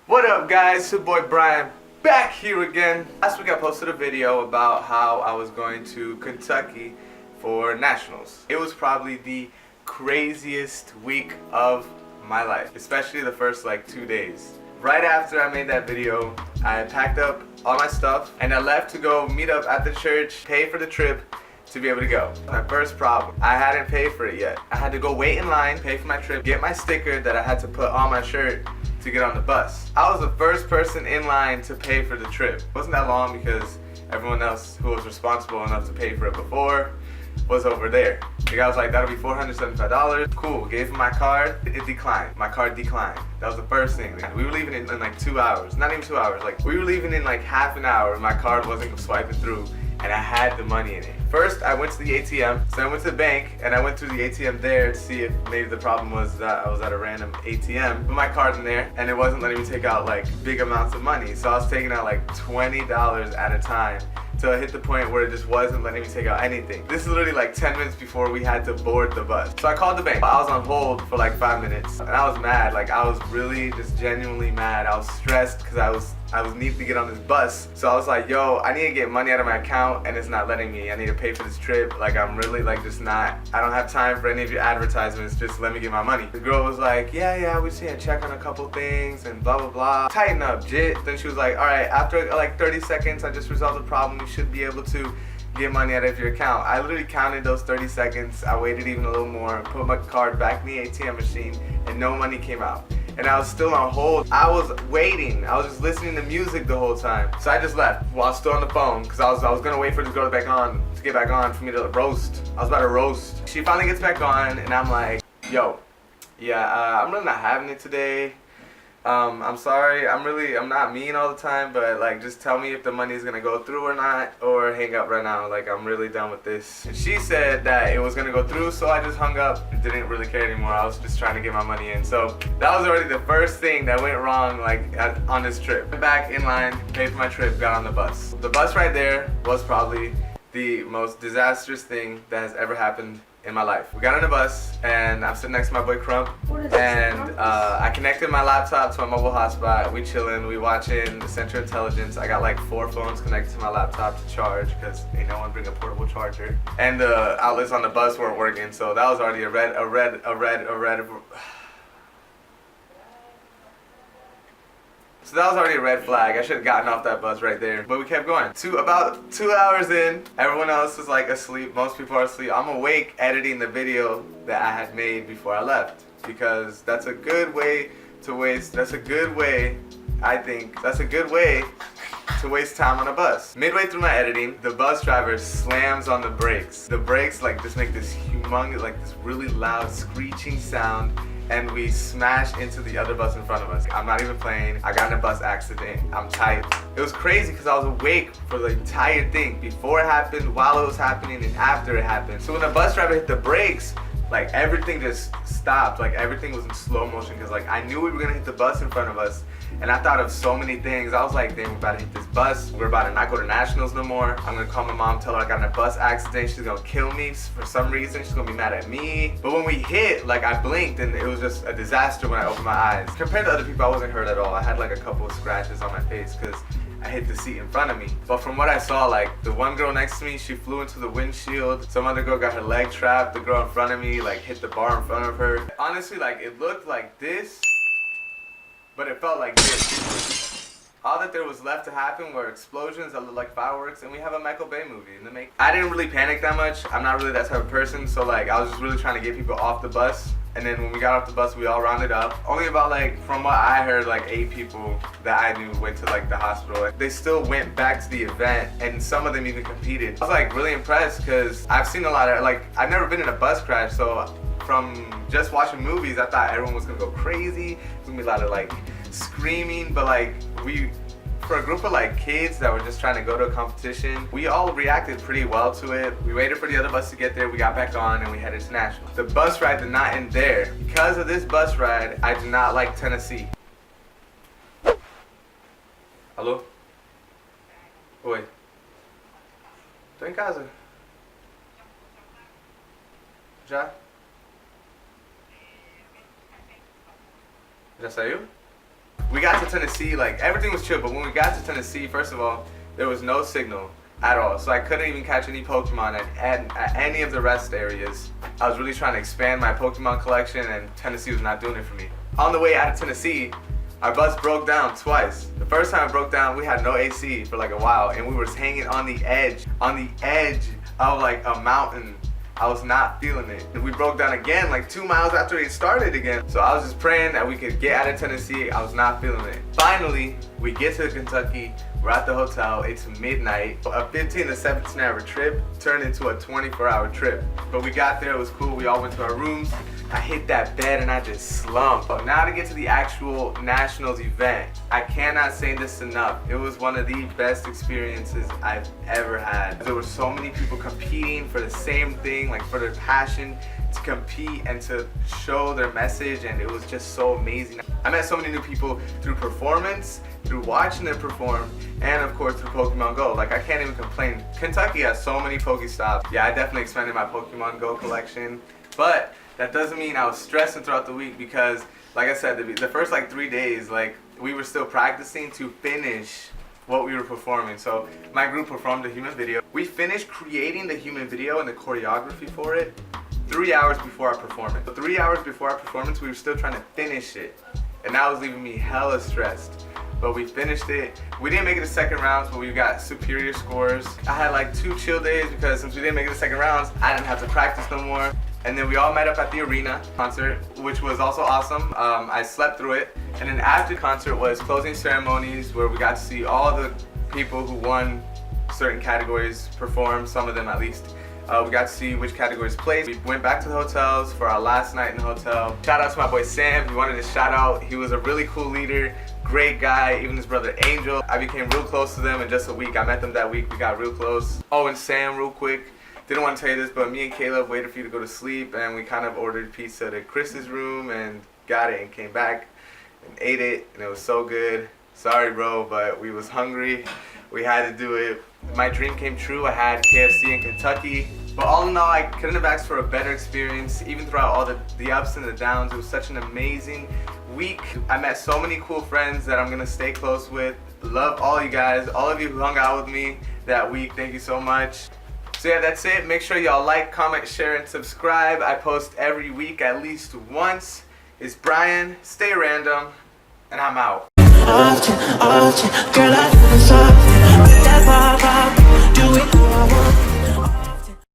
What up guys, it's your boy Brian back here again. Last week I posted a video about how I was going to Kentucky for nationals. It was probably the craziest week of my life, especially the first like 2 days. Right after I made that video, I packed up all my stuff and I left to go meet up at the church, pay for the trip to be able to go. My first problem, I hadn't paid for it yet. I had to go wait in line, pay for my trip, get my sticker that I had to put on my shirt to get on the bus. I was the first person in line to pay for the trip. It wasn't that long because everyone else who was responsible enough to pay for it before was over there. The guy was like, that'll be $475. Cool, gave him my card, it declined. My card declined. That was the first thing. We were leaving in like 2 hours, not even 2 hours. Like we were leaving in like half an hour. My card wasn't swiping through and I had the money in it. First, I went to the ATM, so I went to the bank and I went through the ATM there to see if maybe the problem was that I was at a random ATM. Put my card in there and it wasn't letting me take out like big amounts of money. So I was taking out like $20 at a time till it hit the point where it just wasn't letting me take out anything. This is literally like 10 minutes before we had to board the bus. So I called the bank. I was on hold for like 5 minutes and I was mad. Like I was really just genuinely mad. I was stressed because I was needing to get on this bus. So I was like, yo, I need to get money out of my account and it's not letting me. I need to pay for this trip. Like I'm really like just not, I don't have time for any of your advertisements. Just let me get my money. The girl was like, yeah, we see and check on a couple things and blah, blah, blah. Tighten up, jit. Then she was like, all right, after like 30 seconds, I just resolved the problem. You should be able to get money out of your account. I literally counted those 30 seconds. I waited even a little more, put my card back in the ATM machine and no money came out. And I was still on hold. I was waiting. I was just listening to music the whole time. So I just left while I was still on the phone because I was gonna wait for this girl to get back on for me to roast. I was about to roast. She finally gets back on and I'm like, yo, yeah, I'm really not having it today. I'm sorry, I'm not mean all the time, but like just tell me if the money is gonna go through or not, or hang up right now. Like I'm really done with this. And she said that it was gonna go through, so I just hung up and didn't really care anymore. I was just trying to get my money in. So that was already the first thing that went wrong like on this trip. Went back in line, paid for my trip, got on the bus. The bus right there was probably the most disastrous thing that has ever happened in my life. We got on the bus and I'm sitting next to my boy Crump and I connected my laptop to my mobile hotspot. We chilling, we watching the Central Intelligence. I got like 4 phones connected to my laptop to charge because ain't no one bring a portable charger. And the outlets on the bus weren't working, so that was already a red. So that was already a red flag. I should have gotten off that bus right there. But we kept going. About 2 hours in, everyone else was like asleep. Most people are asleep. I'm awake editing the video that I had made before I left. Because that's a good way to waste, I think, that's a good way to waste time on a bus. Midway through my editing, the bus driver slams on the brakes. The brakes like just make this humongous, like this really loud screeching sound. And we smashed into the other bus in front of us. I'm not even playing. I got in a bus accident. I'm tight. It was crazy because I was awake for the entire thing. Before it happened, while it was happening, and after it happened. So when the bus driver hit the brakes, like everything just stopped. Like everything was in slow motion because like I knew we were gonna hit the bus in front of us. And I thought of so many things. I was like, damn, we're about to hit this bus. We're about to not go to nationals no more. I'm gonna call my mom, tell her I got in a bus accident. She's gonna kill me for some reason. She's gonna be mad at me. But when we hit, like I blinked and it was just a disaster when I opened my eyes. Compared to other people, I wasn't hurt at all. I had like a couple of scratches on my face because I hit the seat in front of me. But from what I saw, like the one girl next to me, she flew into the windshield. Some other girl got her leg trapped. The girl in front of me like hit the bar in front of her. Honestly, like it looked like this, but it felt like this. All that there was left to happen were explosions that looked like fireworks, and we have a Michael Bay movie in the making. I didn't really panic that much. I'm not really that type of person, so like I was just really trying to get people off the bus. And then when we got off the bus, we all rounded up. Only about like, from what I heard, like 8 people that I knew went to like the hospital. They still went back to the event and some of them even competed. I was like really impressed because I've seen a lot of, like, I've never been in a bus crash. So from just watching movies, I thought everyone was gonna go crazy. There's gonna be a lot of like screaming, but like for a group of like kids that were just trying to go to a competition, we all reacted pretty well to it. We waited for the other bus to get there, we got back on and we headed to national. The bus ride did not end there. Because of this bus ride, I did not like Tennessee. Alô? Oi. Tô em casa. Já? Já saiu? We got to Tennessee, like everything was chill, but when we got to Tennessee, first of all, there was no signal at all. So I couldn't even catch any Pokemon at any of the rest areas. I was really trying to expand my Pokemon collection, and Tennessee was not doing it for me. On the way out of Tennessee, our bus broke down twice. The first time it broke down, we had no AC for like a while, and we were hanging on the edge of like a mountain. I was not feeling it. We broke down again like 2 miles after it started again. So I was just praying that we could get out of Tennessee. I was not feeling it. Finally, we get to Kentucky. We're at the hotel. It's midnight. A 15 to 17 hour trip turned into a 24-hour trip. But we got there. It was cool. We all went to our rooms. I hit that bed and I just slumped. But now to get to the actual Nationals event, I cannot say this enough. It was one of the best experiences I've ever had. There were so many people competing for the same thing, like for their passion to compete and to show their message, and it was just so amazing. I met so many new people through performance, through watching them perform, and of course through Pokemon Go. Like, I can't even complain. Kentucky has so many Pokestops. Yeah, I definitely expanded my Pokemon Go collection, but that doesn't mean I was stressing throughout the week, because like I said, the first like 3 days, like we were still practicing to finish what we were performing. So my group performed a human video. We finished creating the human video and the choreography for it 3 hours before our performance. So 3 hours before our performance, we were still trying to finish it, and that was leaving me hella stressed. But we finished it. We didn't make it to second rounds, but we got superior scores. I had like 2 chill days because since we didn't make it to second rounds, I didn't have to practice no more. And then we all met up at the arena concert, which was also awesome. I slept through it. And then after the concert was closing ceremonies, where we got to see all the people who won certain categories perform, some of them at least. We got to see which categories placed. We went back to the hotels for our last night in the hotel. Shout out to my boy Sam. He wanted to shout out. He was a really cool leader, great guy, even his brother Angel. I became real close to them in just a week. I met them that week. We got real close. Oh, and Sam, real quick. Didn't want to tell you this, but me and Caleb waited for you to go to sleep, and we kind of ordered pizza to Chris's room and got it and came back and ate it, and it was so good. Sorry, bro, but we was hungry. We had to do it. My dream came true. I had KFC in Kentucky. But all in all, I couldn't have asked for a better experience, even throughout all the ups and the downs. It was such an amazing week. I met so many cool friends that I'm gonna stay close with. Love all you guys, all of you who hung out with me that week. Thank you so much. So yeah, that's it. Make sure y'all like, comment, share, and subscribe. I post every week at least once. It's Brian, stay random, and I'm out. Girl, I